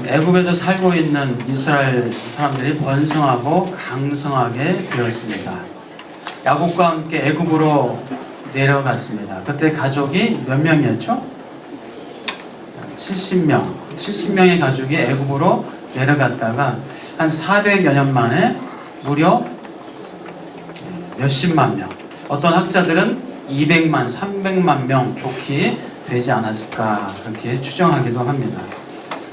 애굽에서 살고 있는 이스라엘 사람들이 번성하고 강성하게 되었습니다. 야곱과 함께 애굽으로 내려갔습니다. 그때 가족이 몇 명이었죠? 70명. 70명의 가족이 애굽으로 내려갔다가 한 400여 년 만에 무려 몇십만 명, 어떤 학자들은 200만, 300만 명 좋게 되지 않았을까 그렇게 추정하기도 합니다.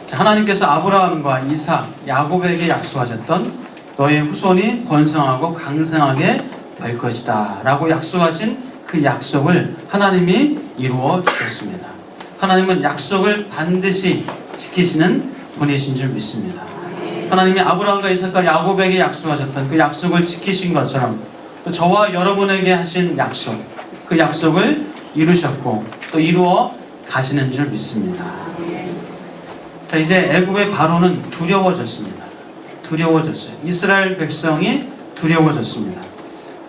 자, 하나님께서 아브라함과 이삭, 야곱에게 약속하셨던 너의 후손이 번성하고 강성하게 될 것이다 라고 약속하신 그 약속을 하나님이 이루어 주셨습니다. 하나님은 약속을 반드시 지키시는 분이신 줄 믿습니다. 하나님이 아브라함과 이삭과 야곱에게 약속하셨던 그 약속을 지키신 것처럼 또 저와 여러분에게 하신 약속, 그 약속을 이루셨고 또 이루어 가시는 줄 믿습니다. 자, 이제 애굽의 바로는 두려워졌습니다. 두려워졌어요. 이스라엘 백성이 두려워졌습니다.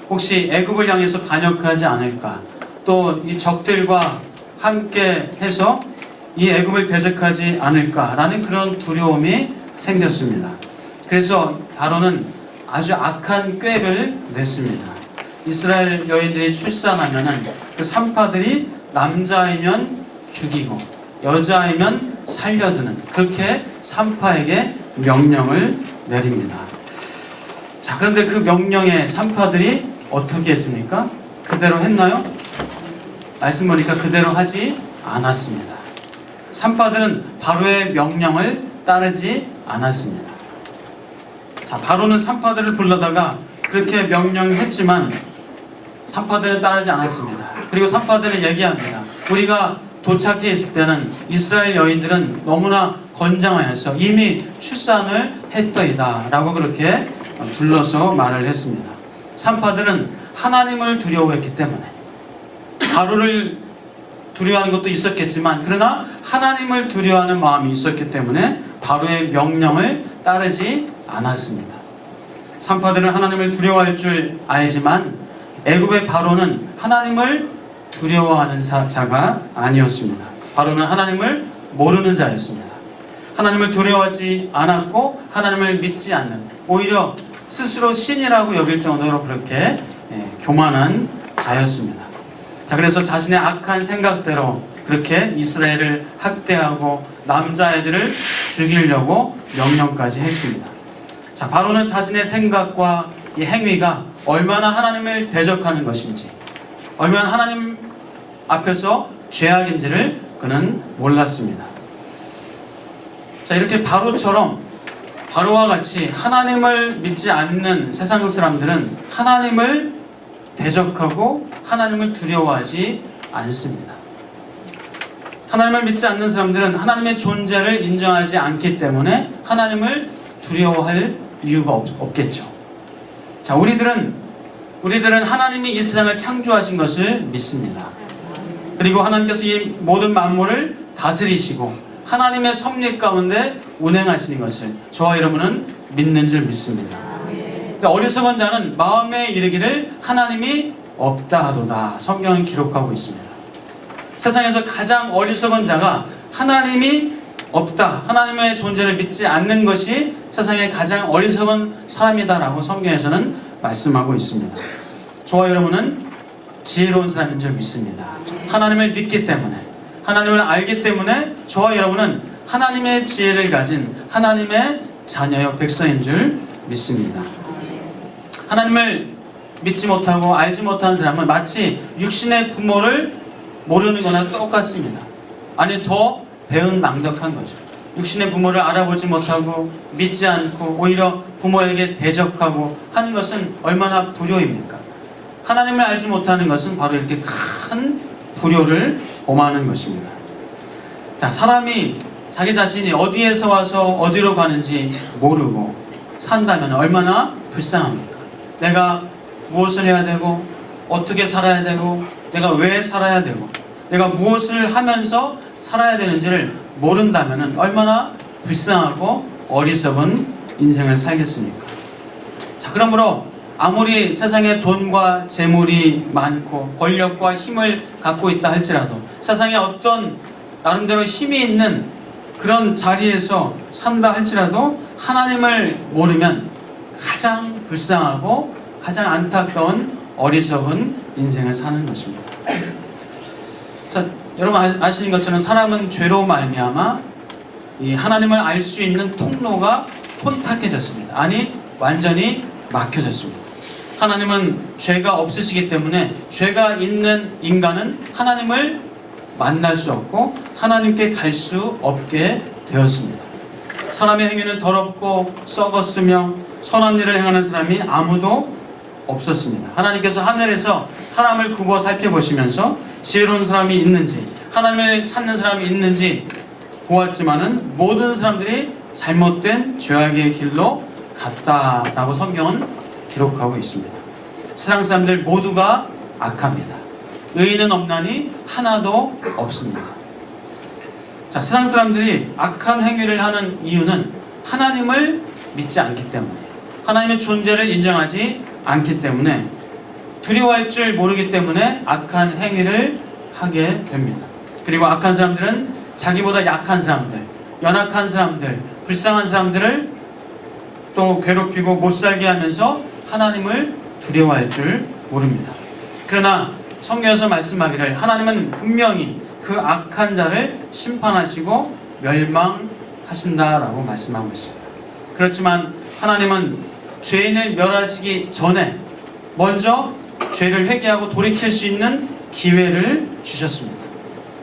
혹시 애굽을 향해서 반역하지 않을까, 또 이 적들과 함께 해서 이 애굽을 대적하지 않을까라는 그런 두려움이 생겼습니다. 그래서 바로는 아주 악한 꾀를 냈습니다. 이스라엘 여인들이 출산하면은 그 산파들이 남자이면 죽이고 여자이면 살려두는, 그렇게 산파에게 명령을 내립니다. 자, 그런데 그 명령에 산파들이 어떻게 했습니까? 그대로 했나요? 말씀 보니까 그대로 하지 않았습니다. 산파들은 바로의 명령을 따르지 않았습니다. 자, 바로는 산파들을 불러다가 그렇게 명령했지만 산파들은 따르지 않았습니다. 그리고 산파들은 얘기합니다. 우리가 도착해 있을 때는 이스라엘 여인들은 너무나 건장하여서 이미 출산을 했더이다 라고 그렇게 둘러서 말을 했습니다. 산파들은 하나님을 두려워했기 때문에, 바로를 두려워하는 것도 있었겠지만 그러나 하나님을 두려워하는 마음이 있었기 때문에 바로의 명령을 따르지 않았습니다. 산파들은 하나님을 두려워할 줄 알지만 애굽의 바로는 하나님을 두려워하는 자가 아니었습니다. 바로는 하나님을 모르는 자였습니다. 하나님을 두려워하지 않았고 하나님을 믿지 않는, 오히려 스스로 신이라고 여길 정도로 그렇게 교만한 자였습니다. 자, 그래서 자신의 악한 생각대로 그렇게 이스라엘을 학대하고 남자애들을 죽이려고 명령까지 했습니다. 자, 바로는 자신의 생각과 이 행위가 얼마나 하나님을 대적하는 것인지, 얼마나 하나님 앞에서 죄악인지를 그는 몰랐습니다. 자, 이렇게 바로와 같이 하나님을 믿지 않는 세상 사람들은 하나님을 대적하고 하나님을 두려워하지 않습니다. 하나님을 믿지 않는 사람들은 하나님의 존재를 인정하지 않기 때문에 하나님을 두려워할 이유가 없겠죠. 자, 우리들은 하나님이 이 세상을 창조하신 것을 믿습니다. 그리고 하나님께서 이 모든 만물을 다스리시고 하나님의 섭리 가운데 운행하시는 것을 저와 여러분은 믿는 줄 믿습니다. 근데 어리석은 자는 마음에 이르기를 하나님이 없다 하도다, 성경은 기록하고 있습니다. 세상에서 가장 어리석은 자가 하나님이 없다, 하나님의 존재를 믿지 않는 것이 세상의 가장 어리석은 사람이다라고 성경에서는 말씀하고 있습니다. 저와 여러분은 지혜로운 사람인 줄 믿습니다. 하나님을 믿기 때문에, 하나님을 알기 때문에 저와 여러분은 하나님의 지혜를 가진 하나님의 자녀여 백성인 줄 믿습니다. 하나님을 믿지 못하고 알지 못하는 사람은 마치 육신의 부모를 모르는 거나 똑같습니다. 아니, 더 배은망덕한 거죠. 육신의 부모를 알아보지 못하고 믿지 않고 오히려 부모에게 대적하고 하는 것은 얼마나 불효입니까? 하나님을 알지 못하는 것은 바로 이렇게 큰 불효를 범하는 것입니다. 자, 사람이 자기 자신이 어디에서 와서 어디로 가는지 모르고 산다면 얼마나 불쌍합니까? 내가 무엇을 해야 되고 어떻게 살아야 되고 내가 왜 살아야 되고 내가 무엇을 하면서 살아야 되는지를 모른다면 얼마나 불쌍하고 어리석은 인생을 살겠습니까? 자, 그러므로 아무리 세상에 돈과 재물이 많고 권력과 힘을 갖고 있다 할지라도, 세상에 어떤 나름대로 힘이 있는 그런 자리에서 산다 할지라도 하나님을 모르면 가장 불쌍하고 가장 안타까운 어리석은 인생을 사는 것입니다. 자, 여러분 아시는 것처럼 사람은 죄로 말미암아 이 하나님을 알 수 있는 통로가 혼탁해졌습니다. 아니 완전히 막혀졌습니다. 하나님은 죄가 없으시기 때문에 죄가 있는 인간은 하나님을 만날 수 없고 하나님께 갈 수 없게 되었습니다. 사람의 행위는 더럽고 썩었으며 선한 일을 행하는 사람이 아무도 없었습니다. 하나님께서 하늘에서 사람을 굽어 살펴보시면서 지혜로운 사람이 있는지 하나님을 찾는 사람이 있는지 보았지만은 모든 사람들이 잘못된 죄악의 길로 갔다라고 성경은 기록하고 있습니다. 세상 사람들 모두가 악합니다. 의인은 없나니 하나도 없습니다. 자, 세상 사람들이 악한 행위를 하는 이유는 하나님을 믿지 않기 때문에, 하나님의 존재를 인정하지 않기 때문에, 두려워할 줄 모르기 때문에 악한 행위를 하게 됩니다. 그리고 악한 사람들은 자기보다 약한 사람들, 연약한 사람들, 불쌍한 사람들을 또 괴롭히고 못살게 하면서 하나님을 두려워할 줄 모릅니다. 그러나 성경에서 말씀하기를 하나님은 분명히 그 악한 자를 심판하시고 멸망하신다라고 말씀하고 있습니다. 그렇지만 하나님은 죄인을 멸하시기 전에 먼저 죄를 회개하고 돌이킬 수 있는 기회를 주셨습니다.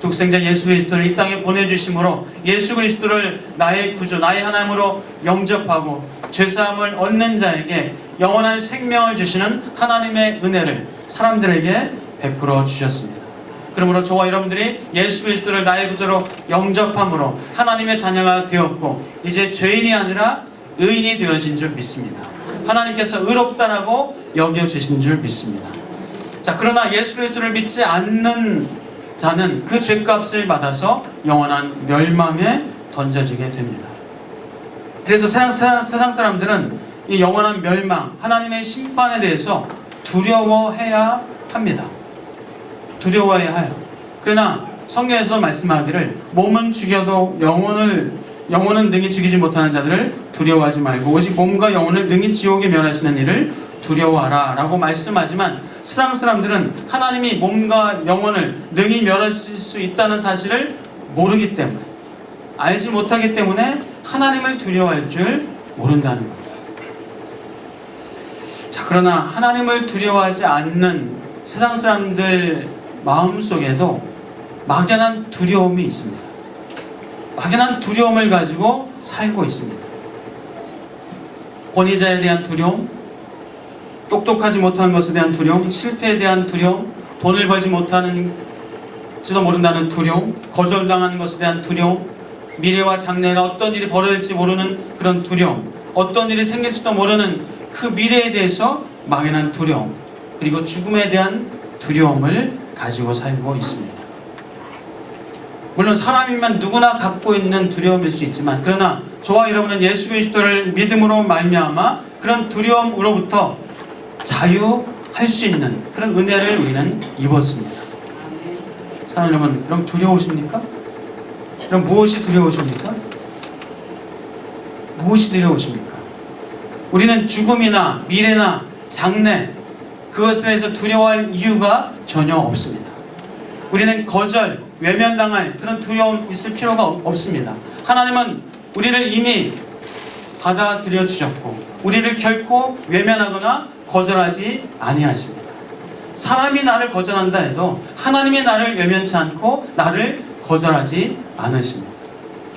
독생자 예수 그리스도를 이 땅에 보내주심으로 예수 그리스도를 나의 구주, 나의 하나님으로 영접하고 죄사함을 얻는 자에게 영원한 생명을 주시는 하나님의 은혜를 사람들에게 베풀어 주셨습니다. 그러므로 저와 여러분들이 예수 그리스도를 나의 구주로 영접함으로 하나님의 자녀가 되었고 이제 죄인이 아니라 의인이 되어진 줄 믿습니다. 하나님께서 의롭다라고 여겨주신 줄 믿습니다. 자, 그러나 예수 그리스도를 믿지 않는 자는 그 죄값을 받아서 영원한 멸망에 던져지게 됩니다. 그래서 세상 사람들은 이 영원한 멸망, 하나님의 심판에 대해서 두려워해야 합니다. 두려워해야 해요. 그러나 성경에서 말씀하기를 몸은 죽여도 영혼은 능히 죽이지 못하는 자들을 두려워하지 말고 오직 몸과 영혼을 능히 지옥에 멸하시는 이를 두려워하라 라고 말씀하지만 세상 사람들은 하나님이 몸과 영혼을 능히 멸하실 수 있다는 사실을 모르기 때문에, 알지 못하기 때문에 하나님을 두려워할 줄 모른다는 겁니다. 자, 그러나 하나님을 두려워하지 않는 세상 사람들 마음속에도 막연한 두려움이 있습니다. 막연한 두려움을 가지고 살고 있습니다. 권위자에 대한 두려움, 똑똑하지 못한 것에 대한 두려움, 실패에 대한 두려움, 돈을 벌지 못하는지도 모른다는 두려움, 거절당하는 것에 대한 두려움, 미래와 장래가 어떤 일이 벌어질지 모르는 그런 두려움, 어떤 일이 생길지도 모르는 그 미래에 대해서 막연한 두려움, 그리고 죽음에 대한 두려움을 가지고 살고 있습니다. 물론 사람이면 누구나 갖고 있는 두려움일 수 있지만, 그러나 저와 여러분은 예수 그리스도를 믿음으로 말미암아 그런 두려움으로부터 자유할 수 있는 그런 은혜를 우리는 입었습니다. 사랑하는 여러분 두려우십니까? 그럼 무엇이 두려우십니까? 무엇이 두려우십니까? 우리는 죽음이나 미래나 장래 그것에 대해서 두려워할 이유가 전혀 없습니다. 우리는 거절, 외면당할 그런 두려움 있을 필요가 없습니다. 하나님은 우리를 이미 받아들여 주셨고 우리를 결코 외면하거나 거절하지 아니하십니다. 사람이 나를 거절한다 해도 하나님이 나를 외면치 않고 나를 거절하지 않으십니다.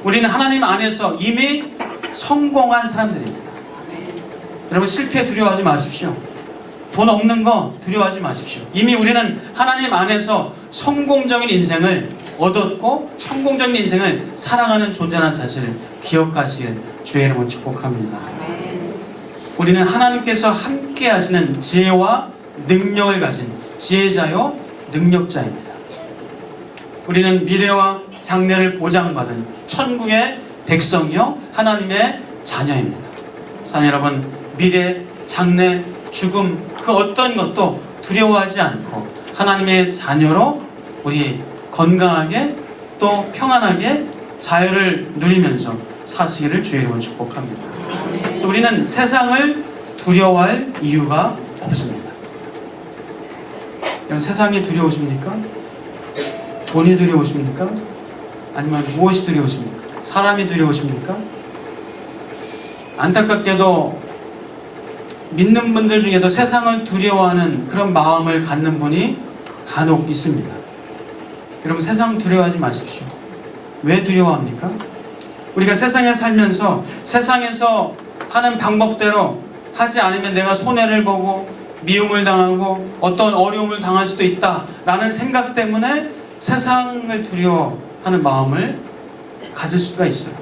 우리는 하나님 안에서 이미 성공한 사람들입니다. 여러분 실패 두려워하지 마십시오. 돈 없는 거 두려워하지 마십시오. 이미 우리는 하나님 안에서 성공적인 인생을 얻었고 성공적인 인생을 살아가는 존재라는 사실을 기억하시길 주의 이름으로 축복합니다. 우리는 하나님께서 함께 하시는 지혜와 능력을 가진 지혜자요 능력자입니다. 우리는 미래와 장래를 보장받은 천국의 백성이요 하나님의 자녀입니다. 사랑하는 여러분, 미래, 장래, 죽음 그 어떤 것도 두려워하지 않고 하나님의 자녀로 우리 건강하게 또 평안하게 자유를 누리면서 사시기를 주의 이름으로 축복합니다. 그래서 우리는 세상을 두려워할 이유가 없습니다. 여러분, 세상이 두려우십니까? 돈이 두려우십니까? 아니면 무엇이 두려우십니까? 사람이 두려우십니까? 안타깝게도 믿는 분들 중에도 세상을 두려워하는 그런 마음을 갖는 분이 간혹 있습니다. 여러분, 세상 두려워하지 마십시오. 왜 두려워합니까? 우리가 세상에 살면서 세상에서 하는 방법대로 하지 않으면 내가 손해를 보고 미움을 당하고 어떤 어려움을 당할 수도 있다라는 생각 때문에 세상을 두려워하는 마음을 가질 수가 있어요.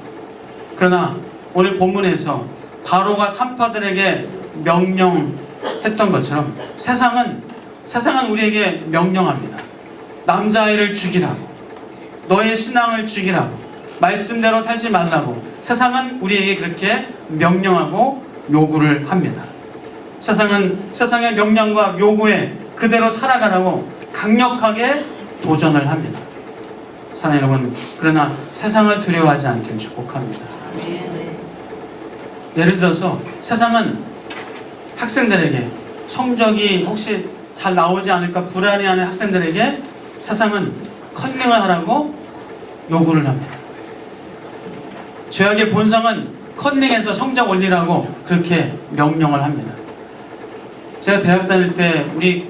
그러나 오늘 본문에서 바로가 산파들에게 명령했던 것처럼 세상은 우리에게 명령합니다. 남자아이를 죽이라고, 너의 신앙을 죽이라고, 말씀대로 살지 말라고 세상은 우리에게 그렇게 명령하고 요구를 합니다. 세상은 세상의 명령과 요구에 그대로 살아가라고 강력하게 도전을 합니다. 사랑하는 여러분, 그러나 세상을 두려워하지 않길 축복합니다. 예를 들어서 세상은 학생들에게 성적이 혹시 잘 나오지 않을까 불안해하는 학생들에게 세상은 컨닝을 하라고 요구를 합니다. 죄악의 본성은 컨닝해서 성적 올리라고 그렇게 명령을 합니다. 제가 대학 다닐 때 우리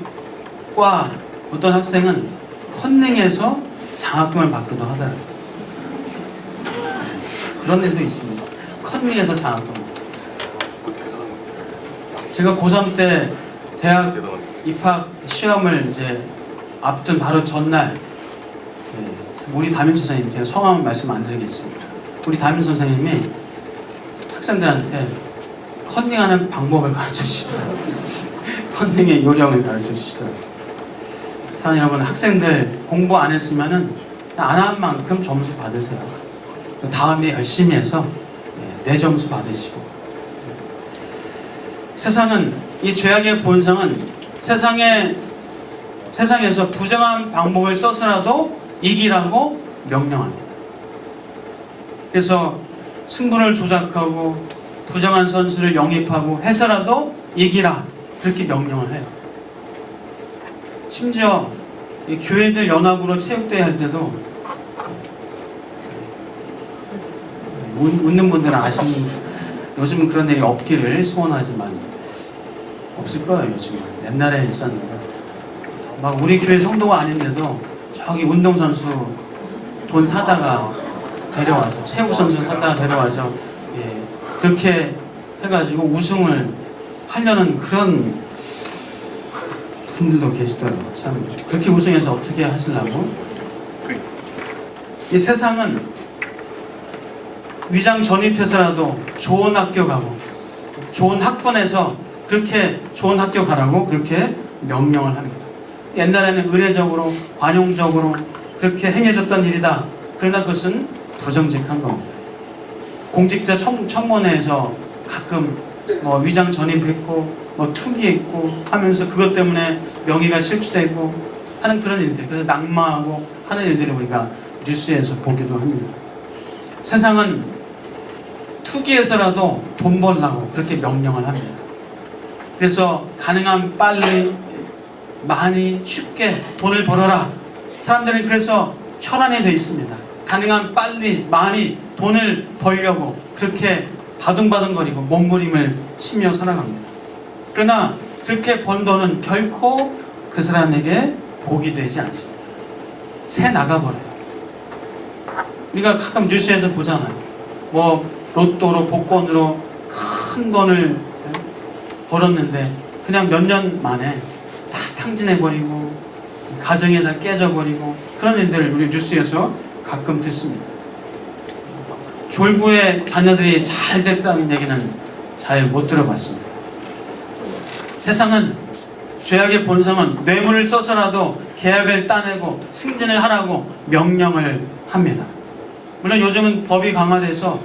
과 어떤 학생은 컨닝해서 장학금을 받기도 하더라고요. 그런 일도 있습니다. 컨닝해서 장학금. 제가 고3 때 대학 입학 시험을 이제 앞둔 바로 전날, 우리 담임 선생님, 제가 성함은 말씀 안 드리겠습니다. 우리 담임 선생님이 학생들한테 컨닝하는 방법을 가르쳐 주시더라고요. 컨닝의 요령을 가르쳐 주시더라고요. 사랑하는 여러분, 학생들 공부 안 했으면은 안 한 만큼 점수 받으세요. 다음에 열심히 해서 내 점수 받으시고. 세상은, 이 죄악의 본성은 세상에서 부정한 방법을 써서라도 이기라고 명령합니다. 그래서 승부를 조작하고 부정한 선수를 영입하고 해서라도 이기라, 그렇게 명령을 해요. 심지어 이 교회들 연합으로 체육대회 할 때도 웃는 분들은 아시는, 요즘은 그런 일이 없기를 소원하지만 없을 거예요. 요즘은. 옛날에 있었는데 막 우리 교회 성도가 아닌데도 저기 운동선수 돈 사다가 데려와서, 체육선수 사다가 데려와서 그렇게 해가지고 우승을 하려는 그런 분들도 계시더라고요. 참, 그렇게 우승해서 어떻게 하시려고? 이 세상은 위장 전입해서라도 좋은 학교 가고 좋은 학군에서 그렇게 좋은 학교 가라고 그렇게 명령을 합니다. 옛날에는 의례적으로 관용적으로 그렇게 행해졌던 일이다. 그러나 그것은 부정직한 겁니다. 공직자 청문회에서 가끔 위장 전입했고 투기했고 하면서 그것 때문에 명예가 실추되고 하는 그런 일들, 그래서 낙마하고 하는 일들을 우리가 뉴스에서 보기도 합니다. 세상은 투기해서라도 돈 벌라고 그렇게 명령을 합니다. 그래서 가능한 빨리, 많이, 쉽게 돈을 벌어라. 사람들은 그래서 혈안이 되어 있습니다. 가능한 빨리, 많이 돈을 벌려고 그렇게 바둥바둥거리고 몸부림을 치며 살아갑니다. 그러나 그렇게 번 돈은 결코 그 사람에게 복이 되지 않습니다. 새 나가버려요. 우리가 가끔 뉴스에서 보잖아요. 로또로 복권으로 큰 돈을 벌었는데 그냥 몇 년 만에 다 탕진해버리고 가정에 다 깨져버리고 그런 일들을 우리 뉴스에서 가끔 듣습니다. 졸부의 자녀들이 잘 됐다는 얘기는 잘 못 들어봤습니다. 세상은, 죄악의 본성은 뇌물을 써서라도 계약을 따내고 승진을 하라고 명령을 합니다. 물론 요즘은 법이 강화돼서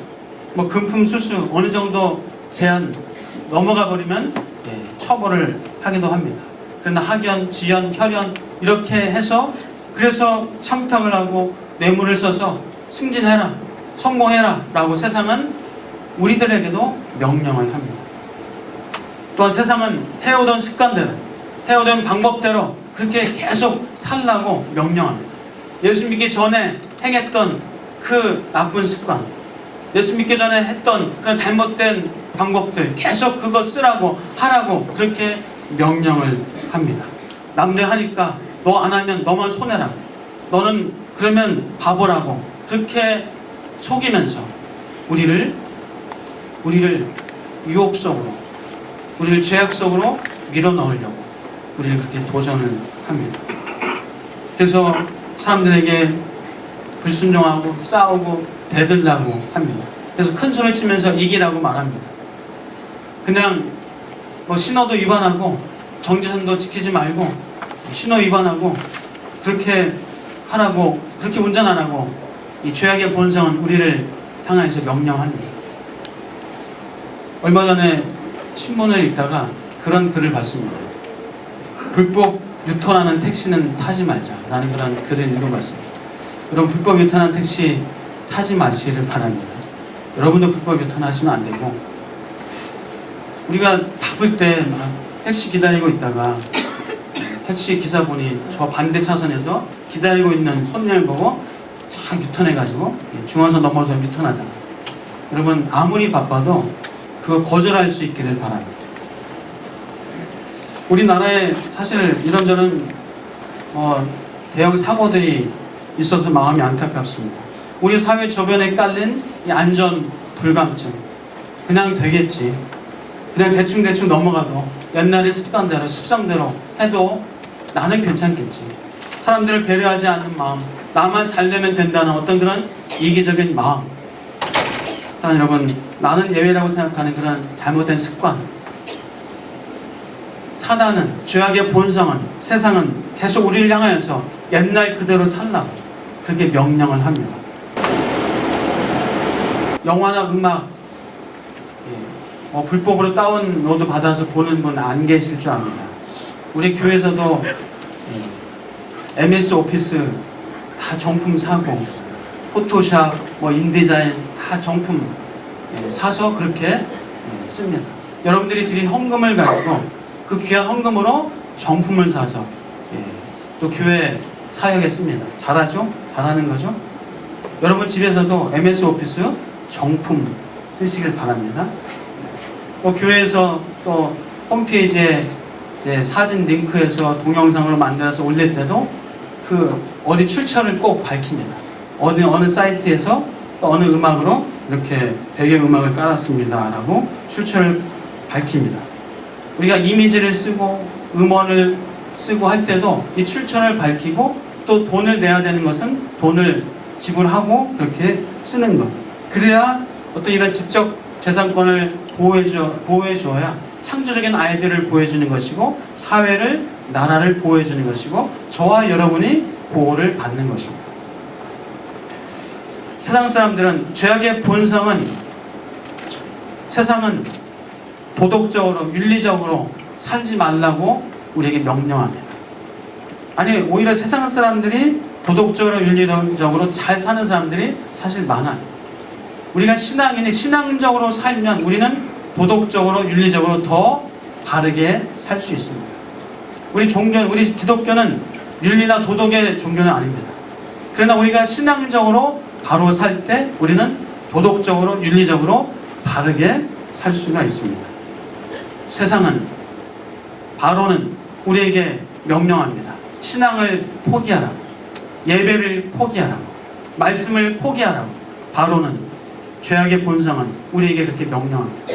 금품 수수 어느 정도 제한 넘어가 버리면 처벌을 하기도 합니다. 그러나 학연, 지연, 혈연 이렇게 해서 그래서 청탁을 하고 뇌물을 써서 승진해라, 성공해라 라고 세상은 우리들에게도 명령을 합니다. 또한 세상은 해오던 습관대로, 해오던 방법대로 그렇게 계속 살라고 명령합니다. 예수 믿기 전에 행했던 그 나쁜 습관, 예수 믿기 전에 했던 그런 잘못된 방법들 계속 그거 쓰라고 하라고 그렇게 명령을 합니다. 남들 하니까 너 안 하면 너만 손해라, 너는 그러면 바보라고 그렇게 속이면서 우리를 유혹 속으로, 우리를 죄악 속으로 밀어넣으려고 우리를 그렇게 도전을 합니다. 그래서 사람들에게 불순종하고 싸우고 대들라고 합니다. 그래서 큰 소리 치면서 이기라고 말합니다. 그냥 뭐 신호도 위반하고 정지선도 지키지 말고 신호 위반하고 그렇게 하라고, 그렇게 운전하라고 이 죄악의 본성은 우리를 향해서 명령합니다. 얼마 전에 신문을 읽다가 그런 글을 봤습니다. 불법 유턴하는 택시는 타지 말자 라는 그런 글을 읽어봤습니다. 여러분, 불법 유턴하는 택시 타지 마시기를 바랍니다. 여러분도 불법 유턴하시면 안 되고, 우리가 바쁠 때 막 택시 기다리고 있다가 택시 기사분이 저 반대 차선에서 기다리고 있는 손님을 보고 쫙 유턴해가지고 중앙선 넘어서 유턴하잖아요. 여러분, 아무리 바빠도 그거 거절할 수 있기를 바랍니다. 우리나라에 사실 이런저런 대형 사고들이 있어서 마음이 안타깝습니다. 우리 사회 저변에 깔린 이 안전 불감증, 그냥 되겠지, 그냥 대충 넘어가도 옛날의 습관대로 습성대로 해도 나는 괜찮겠지, 사람들을 배려하지 않는 마음, 나만 잘 되면 된다는 어떤 그런 이기적인 마음, 사랑 여러분, 나는 예외라고 생각하는 그런 잘못된 습관, 사단은, 죄악의 본성은, 세상은 계속 우리를 향하여서 옛날 그대로 살라고 그렇게 명령을 합니다. 영화나 음악 불법으로 다운로드 받아서 보는 분 안 계실 줄 압니다. 우리 교회에서도 MS 오피스 다 정품 사고, 포토샵, 인디자인 다 정품 사서 그렇게 씁니다. 여러분들이 드린 헌금을 가지고 그 귀한 헌금으로 정품을 사서 또 교회 사역에 씁니다. 잘하죠? 잘하는 거죠? 여러분 집에서도 MS 오피스 정품 쓰시길 바랍니다. 교회에서 또 홈페이지에 사진 링크해서 동영상으로 만들어서 올릴 때도 그 어디 출처를 꼭 밝힙니다. 어느 사이트에서 또 어느 음악으로 이렇게 배경음악을 깔았습니다 라고 출처를 밝힙니다. 우리가 이미지를 쓰고 음원을 쓰고 할 때도 이 출처를 밝히고 또 돈을 내야 되는 것은 돈을 지불하고 그렇게 쓰는 것. 그래야 어떤 이런 지적 재산권을 보호해 주어야 창조적인 아이디어를 보여주는 것이고 사회를, 나라를 보호해 주는 것이고 저와 여러분이 보호를 받는 것입니다. 세상 사람들은, 죄악의 본성은, 세상은 도덕적으로 윤리적으로 살지 말라고 우리에게 명령합니다. 아니, 오히려 세상 사람들이 도덕적으로 윤리적으로 잘 사는 사람들이 사실 많아요. 우리가 신앙인이 신앙적으로 살면 우리는 도덕적으로 윤리적으로 더 바르게 살 수 있습니다. 우리 기독교는 윤리나 도덕의 종교는 아닙니다. 그러나 우리가 신앙적으로 바로 살 때 우리는 도덕적으로 윤리적으로 바르게 살 수가 있습니다. 세상은, 바로는 우리에게 명령합니다. 신앙을 포기하라고, 예배를 포기하라고, 말씀을 포기하라고. 바로는, 죄악의 본성은 우리에게 그렇게 명령합니다.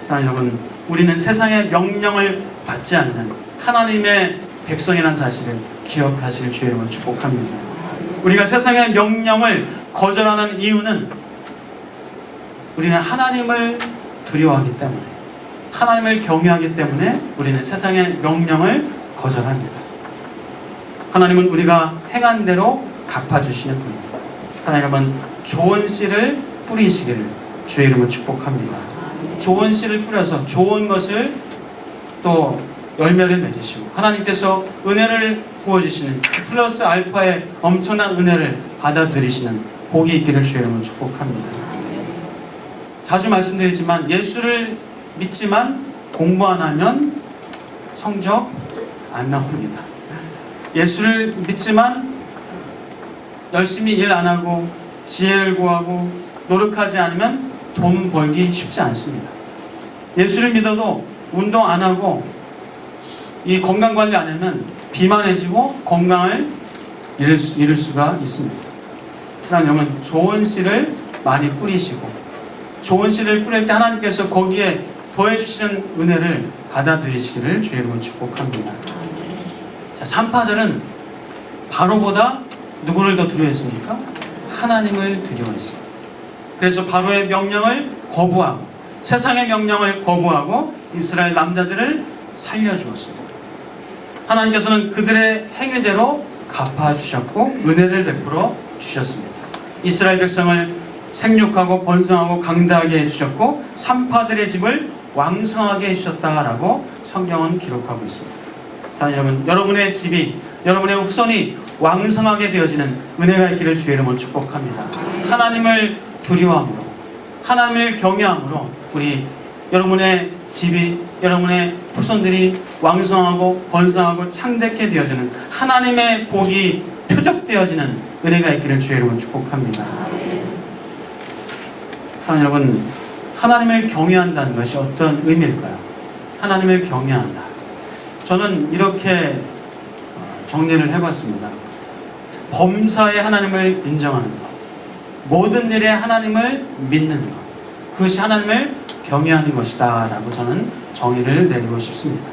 사랑하는 여러분, 우리는 세상의 명령을 받지 않는 하나님의 백성이라는 사실을 기억하실 주의 이름으로 축복합니다. 우리가 세상의 명령을 거절하는 이유는 우리는 하나님을 두려워하기 때문에, 하나님을 경외하기 때문에 우리는 세상의 명령을 거절합니다. 하나님은 우리가 행한 대로 갚아주시는 분입니다. 사랑하는 여러분, 좋은 씨를 뿌리시기를 주의 이름으로 축복합니다. 좋은 씨를 뿌려서 좋은 것을 또 열매를 맺으시고 하나님께서 은혜를 부어주시는 플러스 알파의 엄청난 은혜를 받아들이시는 복이 있기를 주의 이름으로 축복합니다. 자주 말씀드리지만 예수를 믿지만 공부 안 하면 성적 안 나옵니다. 예수를 믿지만 열심히 일 안 하고 지혜를 구하고 노력하지 않으면 돈 벌기 쉽지 않습니다. 예수를 믿어도 운동 안 하고 이 건강 관리 안 하면 비만해지고 건강을 잃을 수가 있습니다. 그러면 좋은 씨를 많이 뿌리시고 좋은 씨를 뿌릴 때 하나님께서 거기에 더해주시는 은혜를 받아들이시기를 주의 이름으로 축복합니다. 자, 산파들은 바로보다 누구를 더 두려워했습니까? 하나님을 두려워했습니다. 그래서 바로의 명령을 거부하고 세상의 명령을 거부하고 이스라엘 남자들을 살려주었습니다. 하나님께서는 그들의 행위대로 갚아주셨고 은혜를 베풀어 주셨습니다. 이스라엘 백성을 생육하고 번성하고 강대하게 해주셨고 산파들의 집을 왕성하게 해주셨다라고 성경은 기록하고 있습니다. 사랑하는 여러분, 여러분의 집이 여러분의 후손이 왕성하게 되어지는 은혜가 있기를 주의 이름으로 축복합니다. 하나님을 두려워함으로 하나님을 경외함으로 우리 여러분의 집이 여러분의 후손들이 왕성하고 번성하고 창대케 되어지는 하나님의 복이 표적되어지는 은혜가 있기를 주의 이름으로 축복합니다. 사랑하는 여러분, 하나님을 경외한다는 것이 어떤 의미일까요? 하나님을 경외한다. 저는 이렇게 정리를 해봤습니다. 범사에 하나님을 인정하는 것, 모든 일에 하나님을 믿는 것, 그것이 하나님을 경외하는 것이다 라고 저는 정의를 내리고 싶습니다.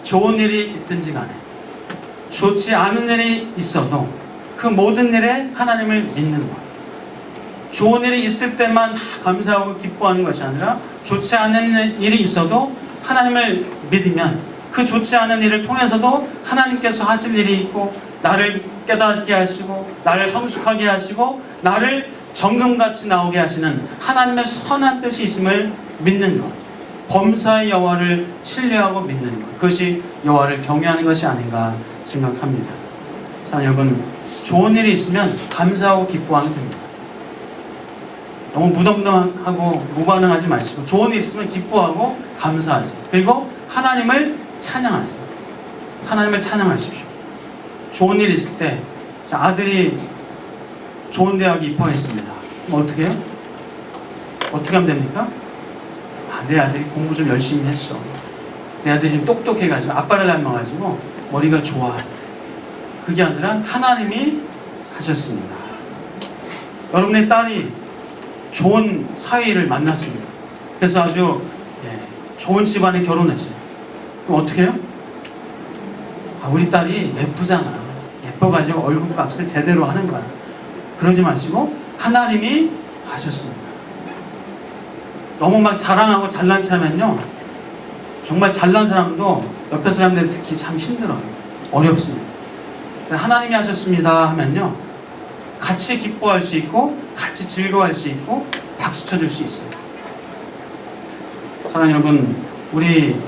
좋은 일이 있든지 간에 좋지 않은 일이 있어도 그 모든 일에 하나님을 믿는 것, 좋은 일이 있을 때만 감사하고 기뻐하는 것이 아니라 좋지 않은 일이 있어도 하나님을 믿으면 그 좋지 않은 일을 통해서도 하나님께서 하실 일이 있고 나를 깨닫게 하시고 나를 성숙하게 하시고 나를 정금같이 나오게 하시는 하나님의 선한 뜻이 있음을 믿는 것, 범사의 여호와를 신뢰하고 믿는 것, 그것이 여호와를 경외하는 것이 아닌가 생각합니다. 자, 여러분, 좋은 일이 있으면 감사하고 기뻐하면 됩니다. 너무 무덤덤하고 무반응하지 마시고 좋은 일 있으면 기뻐하고 감사하세요. 그리고 하나님을 찬양하세요. 하나님을 찬양하십시오. 좋은 일 있을 때, 자, 아들이 좋은 대학에 입학했습니다. 그럼 어떻게 해요? 어떻게 하면 됩니까? 내 아들이 공부 좀 열심히 했어. 내 아들이 좀 똑똑해가지고 아빠를 닮아가지고 머리가 좋아. 그게 아니라 하나님이 하셨습니다. 여러분의 딸이 좋은 사위를 만났습니다. 그래서 아주 좋은 집안에 결혼했어요. 그럼 어떻게 해요? 우리 딸이 예쁘잖아. 예뻐가지고 얼굴값을 제대로 하는 거야. 그러지 마시고 하나님이 하셨습니다. 너무 막 자랑하고 잘난 체하면요, 정말 잘난 사람도 옆에 사람들 듣기 참 힘들어요. 어렵습니다. 하나님이 하셨습니다 하면요, 같이 기뻐할 수 있고 같이 즐거워할 수 있고 박수 쳐줄 수 있어요. 사랑하는 여러분, 우리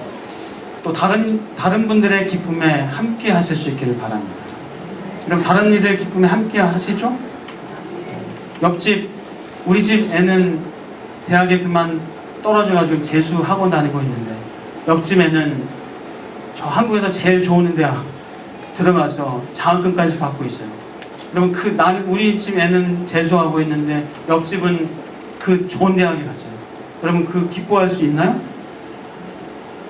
또 다른 분들의 기쁨에 함께 하실 수 있기를 바랍니다. 여러분, 다른 이들 기쁨에 함께 하시죠? 옆집, 우리 집 애는 대학에 그만 떨어져가지고 재수학원 다니고 있는데 옆집 애는 저 한국에서 제일 좋은 대학 들어가서 장학금까지 받고 있어요. 여러분, 우리 집 애는 재수하고 있는데 옆집은 그 좋은 대학에 갔어요. 여러분, 그 기뻐할 수 있나요?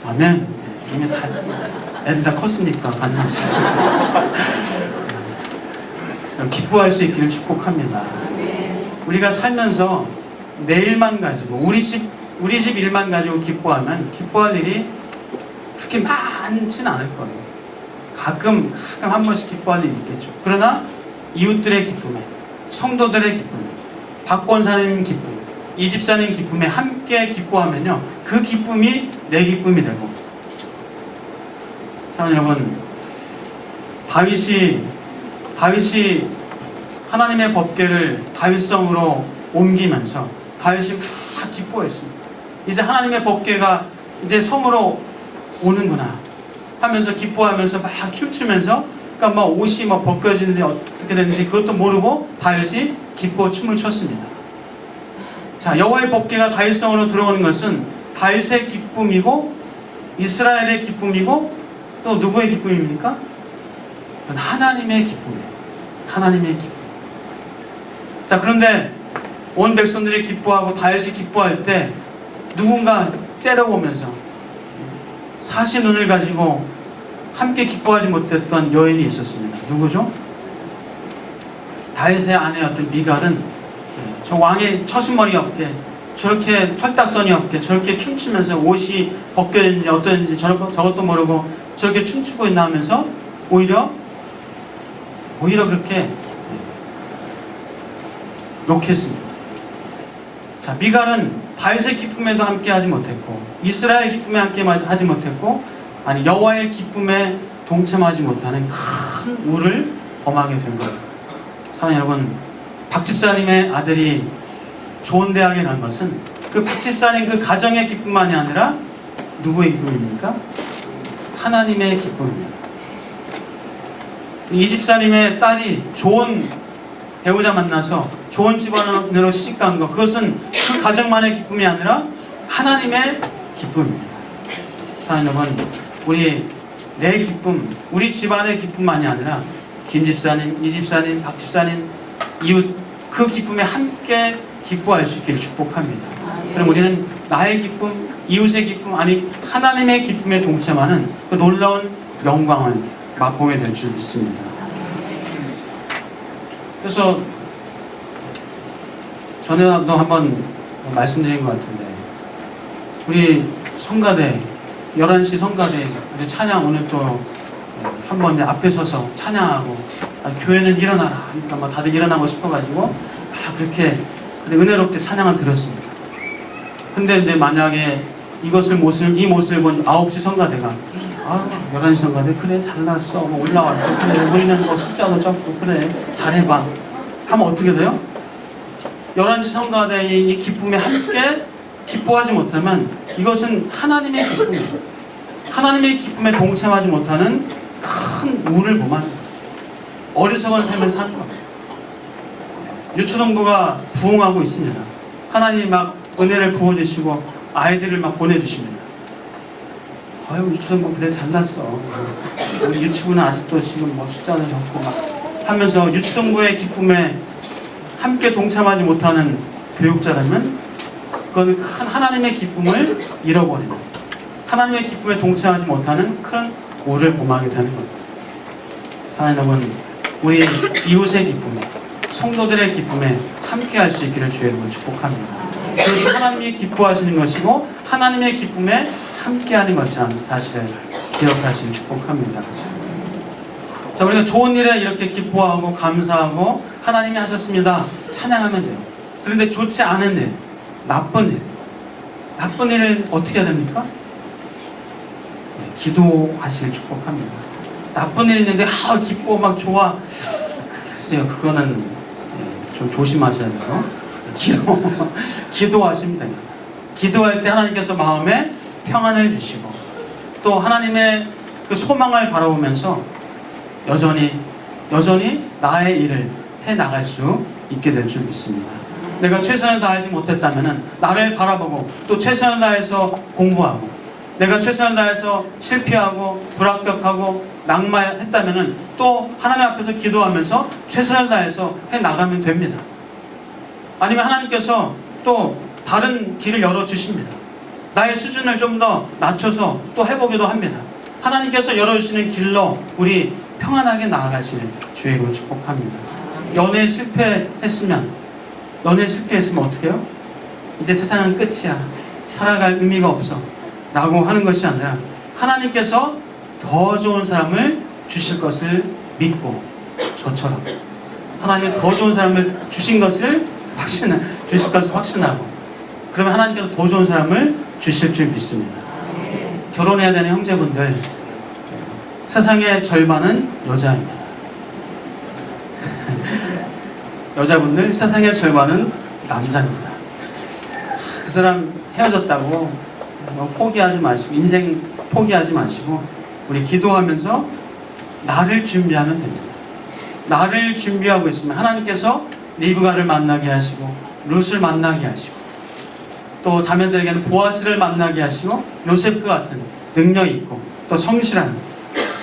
아멘. 이미 다 애들 다 컸으니까 가능하시죠. 기뻐할 수 있기를 축복합니다. 우리가 살면서 내 일만 가지고 우리 집 일만 가지고 기뻐하면 기뻐할 일이 그렇게 많지는 않을 거예요. 가끔 한 번씩 기뻐할 일이 있겠죠. 그러나 이웃들의 기쁨에, 성도들의 기쁨에, 박 권사님 기쁨, 이 집사님 기쁨에 함께 기뻐하면요, 그 기쁨이 내 기쁨이 되고. 자, 여러분, 다윗이 하나님의 법궤를 다윗성으로 옮기면서 다윗이 막 기뻐했습니다. 이제 하나님의 법궤가 이제 성으로 오는구나 하면서 기뻐하면서 막 춤추면서, 그러니까 막 옷이 막 벗겨지는데 어떻게 되는지 그것도 모르고 다윗이 기뻐 춤을 췄습니다. 자, 여호와의 법궤가 다윗성으로 들어오는 것은 다윗의 기쁨이고 이스라엘의 기쁨이고 또 누구의 기쁨입니까? 하나님의 기쁨이에요. 하나님의 기쁨. 자, 그런데 온 백성들이 기뻐하고 다윗이 기뻐할 때 누군가 째려보면서 사시 눈을 가지고 함께 기뻐하지 못했던 여인이 있었습니다. 누구죠? 다윗의 아내였던 미갈은 저 왕의 처신머리 없게 저렇게 철딱선이 없게 저렇게 춤추면서 옷이 벗겨졌는지 어떤지 저것도 모르고 저렇게 춤추고 있나 하면서 오히려 그렇게 욕했습니다. 자, 미갈은 다윗의 기쁨에도 함께하지 못했고 이스라엘 기쁨에 함께하지 못했고 여호와의 기쁨에 동참하지 못하는 큰 우를 범하게 된 거예요. 사랑하는 여러분, 박 집사님의 아들이 좋은 대학에 간 것은 그 박 집사님 그 가정의 기쁨만이 아니라 누구의 기쁨입니까? 하나님의 기쁨입니다. 이 집사님의 딸이 좋은 배우자 만나서 좋은 집안으로 시집간 것, 그것은 그 가정만의 기쁨이 아니라 하나님의 기쁨입니다. 사랑하는 여러분, 내 기쁨, 우리 집안의 기쁨만이 아니라 김 집사님, 이 집사님, 박 집사님, 이웃 그 기쁨에 함께 기뻐할 수 있기를 축복합니다. 그럼 우리는 나의 기쁨, 이웃의 기쁨, 하나님의 기쁨에 동참하는 그 놀라운 영광을 맛보게 될 줄 믿습니다. 그래서 전에도 한번 말씀드린 것 같은데 우리 성가대 11시 성가대 찬양 오늘 또 한번 앞에 서서 찬양하고 교회는 일어나라 하니까 다들 일어나고 싶어가지고 그렇게 은혜롭게 찬양을 들었습니다. 근데 이제 만약에 이 모습을 본 9시 성가대가 11시 성가대 그래 잘났어 올라왔어 그래 우리는 숫자도 적고 그래 잘해봐 하면 어떻게 돼요? 11시 성가대의 이 기쁨에 함께 기뻐하지 못하면 이것은 하나님의 기쁨이에요. 하나님의 기쁨에 동참하지 못하는 큰 우를 범하는 어리석은 삶을 사는 겁니다. 유초동부가 부흥하고 있습니다. 하나님이 은혜를 부어주시고 아이들을 보내주십니다. 아유 유초동부 그래 잘났어 우리 유치부는 아직도 지금 숫자도 적고 하면서 유초동부의 기쁨에 함께 동참하지 못하는 교육자라면 그건 큰 하나님의 기쁨을 잃어버리는 하나님의 기쁨에 동참하지 못하는 큰 우를 범하게 되는 겁니다. 사랑하는 여러분, 우리 이웃의 기쁨에 성도들의 기쁨에 함께 할 수 있기를 주의 이름으로 축복합니다. 그것이 하나님이 기뻐하시는 것이고 하나님의 기쁨에 함께하는 것이라는 사실을 기억하시길 축복합니다. 자, 우리가 좋은 일에 이렇게 기뻐하고 감사하고 하나님이 하셨습니다 찬양하면 돼요. 그런데 좋지 않은 일, 나쁜 일을 어떻게 해야 됩니까? 기도하시길 축복합니다. 나쁜 일이 있는데 기뻐 좋아 글쎄요, 그거는 좀 조심하셔야 돼요. 기도하시면 됩니다. 기도할 때 하나님께서 마음에 평안을 주시고 또 하나님의 그 소망을 바라보면서 여전히 나의 일을 해나갈 수 있게 될 줄 믿습니다. 내가 최선을 다하지 못했다면 나를 바라보고 또 최선을 다해서 공부하고 내가 최선을 다해서 실패하고 불합격하고 낙마했다면 또 하나님 앞에서 기도하면서 최선을 다해서 해나가면 됩니다. 아니면 하나님께서 또 다른 길을 열어주십니다. 나의 수준을 좀 더 낮춰서 또 해보기도 합니다. 하나님께서 열어주시는 길로 우리 평안하게 나아가시는 주의 이름으로 축복합니다. 연애에 실패했으면 어떻게 해요? 이제 세상은 끝이야. 살아갈 의미가 없어. 라고 하는 것이 아니라 하나님께서 더 좋은 사람을 주실 것을 믿고 저처럼 하나님 더 좋은 사람을 주실 것을 확신하고 그러면 하나님께서 더 좋은 사람을 주실 줄 믿습니다. 결혼해야 되는 형제분들, 세상의 절반은 여자입니다. 여자분들, 세상의 절반은 남자입니다. 그 사람 헤어졌다고 포기하지 마시고, 인생 포기하지 마시고 우리 기도하면서 나를 준비하면 됩니다. 나를 준비하고 있으면 하나님께서 리브가를 만나게 하시고 룻을 만나게 하시고 또 자매들에게는 보아스를 만나게 하시고 요셉과 같은 능력 있고 또 성실한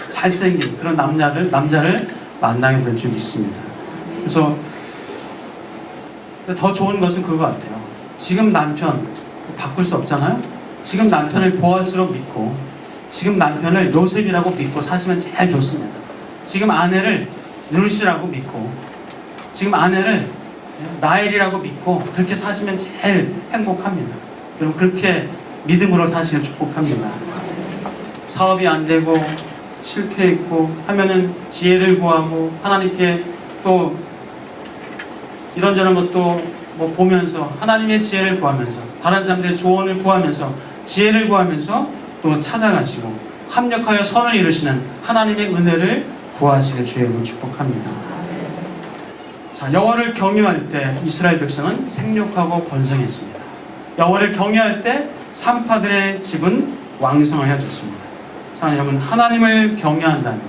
잘생긴 그런 남자를 만나게 될 줄 믿습니다. 그래서 더 좋은 것은 그거 같아요. 지금 남편 바꿀 수 없잖아요. 지금 남편을 보아스로 믿고 지금 남편을 요셉이라고 믿고 사시면 제일 좋습니다. 지금 아내를 룻이라고 믿고 지금 아내를 나엘이라고 믿고 그렇게 사시면 제일 행복합니다. 여러분 그렇게 믿음으로 사시길 축복합니다. 사업이 안 되고 실패했고 하면은 지혜를 구하고 하나님께 또 이런저런 것도 뭐 보면서 하나님의 지혜를 구하면서 다른 사람들의 조언을 구하면서 지혜를 구하면서 또 찾아가시고 합력하여 선을 이루시는 하나님의 은혜를 구하시길 주의 이름으로 축복합니다. 자, 여호와를 경유할 때 이스라엘 백성은 생육하고 번성했습니다. 여호와를 경유할 때 산파들의 집은 왕성하여졌습니다. 자, 여러분 하나님을 경유한다는 것,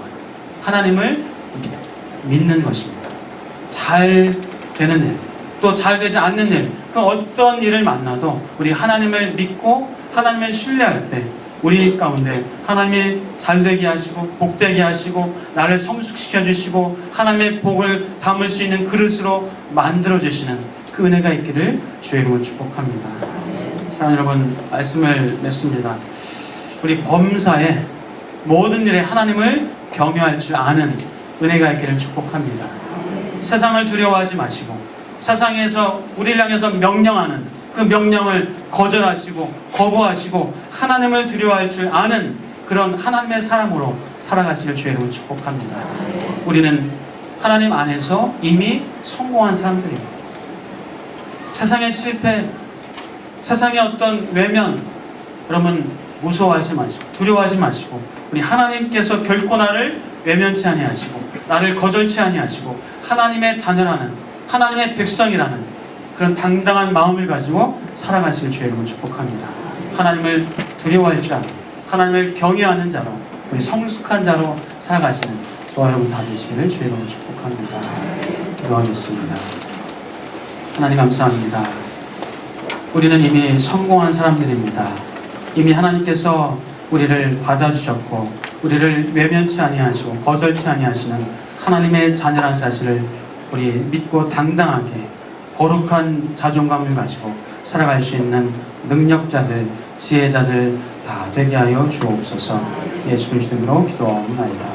하나님을 믿는 것입니다. 잘 되는 일, 또 잘 되지 않는 일, 그 어떤 일을 만나도 우리 하나님을 믿고 하나님을 신뢰할 때 우리 가운데 하나님이 잘되게 하시고 복되게 하시고 나를 성숙시켜 주시고 하나님의 복을 담을 수 있는 그릇으로 만들어 주시는 그 은혜가 있기를 주의 이름으로 축복합니다. 사랑하는 여러분, 말씀을 맺습니다. 우리 범사에 모든 일에 하나님을 경외할 줄 아는 은혜가 있기를 축복합니다. 세상을 두려워하지 마시고 세상에서 우리를 향해서 명령하는 그 명령을 거절하시고 거부하시고 하나님을 두려워할 줄 아는 그런 하나님의 사람으로 살아가시길 주의 이름으로 축복합니다. 우리는 하나님 안에서 이미 성공한 사람들입니다. 세상의 실패, 세상의 어떤 외면, 여러분 무서워하지 마시고 두려워하지 마시고 우리 하나님께서 결코 나를 외면치 아니하시고 나를 거절치 아니하시고 하나님의 자녀라는 하나님의 백성이라는 그런 당당한 마음을 가지고 살아가시길 주의 이름으로 축복합니다. 하나님을 두려워할 줄 아는 하나님을 경외하는 자로 우리 성숙한 자로 살아가시는 저와 여러분 다 되시기를 주의 이름으로 축복합니다. 기도하겠습니다. 하나님 감사합니다. 우리는 이미 성공한 사람들입니다. 이미 하나님께서 우리를 받아주셨고 우리를 외면치 아니하시고 거절치 아니하시는 하나님의 자녀라는 사실을 우리 믿고 당당하게 거룩한 자존감을 가지고 살아갈 수 있는 능력자들, 지혜자들 다 되게 하여 주옵소서. 예수 그리스도 이름으로 기도하옵나이다.